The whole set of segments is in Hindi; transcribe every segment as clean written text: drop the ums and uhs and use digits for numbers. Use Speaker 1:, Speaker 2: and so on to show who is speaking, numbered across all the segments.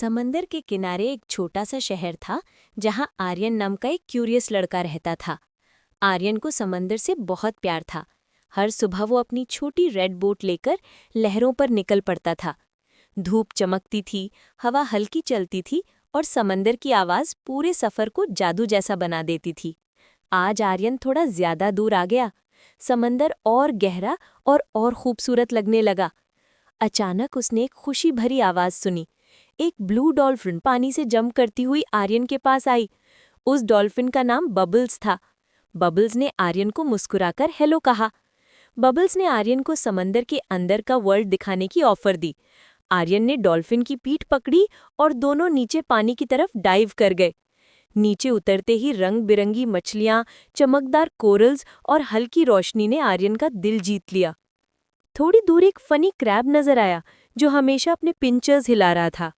Speaker 1: समंदर के किनारे एक छोटा सा शहर था जहां आर्यन नाम का एक क्यूरियस लड़का रहता था। आर्यन को समंदर से बहुत प्यार था। हर सुबह वो अपनी छोटी रेड बोट लेकर लहरों पर निकल पड़ता था। धूप चमकती थी, हवा हल्की चलती थी और समंदर की आवाज पूरे सफर को जादू जैसा बना देती थी। आज आर्यन थोड़ा ज्यादा दूर आ गया। समंदर और गहरा और खूबसूरत लगने लगा। अचानक उसने एक खुशी भरी आवाज सुनी। एक ब्लू डॉल्फिन पानी से जंप करती हुई आर्यन के पास आई। उस डॉल्फिन का नाम बबल्स था। बबल्स ने आर्यन को मुस्कुराकर हेलो कहा। बबल्स ने आर्यन को समंदर के अंदर का वर्ल्ड दिखाने की ऑफर दी। आर्यन ने डॉल्फिन की पीठ पकड़ी और दोनों नीचे पानी की तरफ डाइव कर गए। नीचे उतरते ही रंग बिरंगी मछलियां, चमकदार कोरल्स और हल्की रोशनी ने आर्यन का दिल जीत लिया। थोड़ी दूर एक फनी क्रैब नजर आया जो हमेशा अपने पिंचर्स हिला रहा था।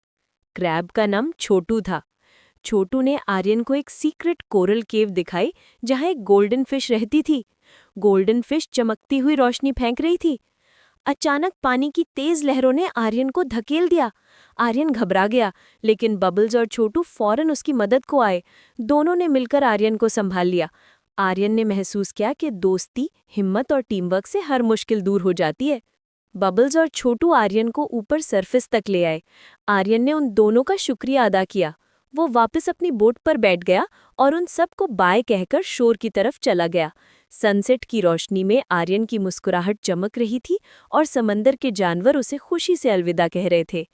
Speaker 1: क्रैब का नाम छोटू था। छोटू ने आर्यन को एक सीक्रेट कोरल केव दिखाई जहां एक गोल्डन फिश रहती थी। गोल्डन फिश चमकती हुई रोशनी फेंक रही थी। अचानक पानी की तेज लहरों ने आर्यन को धकेल दिया। आर्यन घबरा गया, लेकिन बबल्स और छोटू फौरन उसकी मदद को आए। दोनों ने मिलकर आर्यन को संभाल लिया। आर्यन ने महसूस किया कि दोस्ती, हिम्मत और टीमवर्क से हर मुश्किल दूर हो जाती है। बबल्स और छोटू आर्यन को ऊपर सरफेस तक ले आए। आर्यन ने उन दोनों का शुक्रिया अदा किया। वो वापस अपनी बोट पर बैठ गया और उन सबको बाय कहकर शोर की तरफ चला गया। सनसेट की रोशनी में आर्यन की मुस्कुराहट चमक रही थी और समंदर के जानवर उसे खुशी से अलविदा कह रहे थे।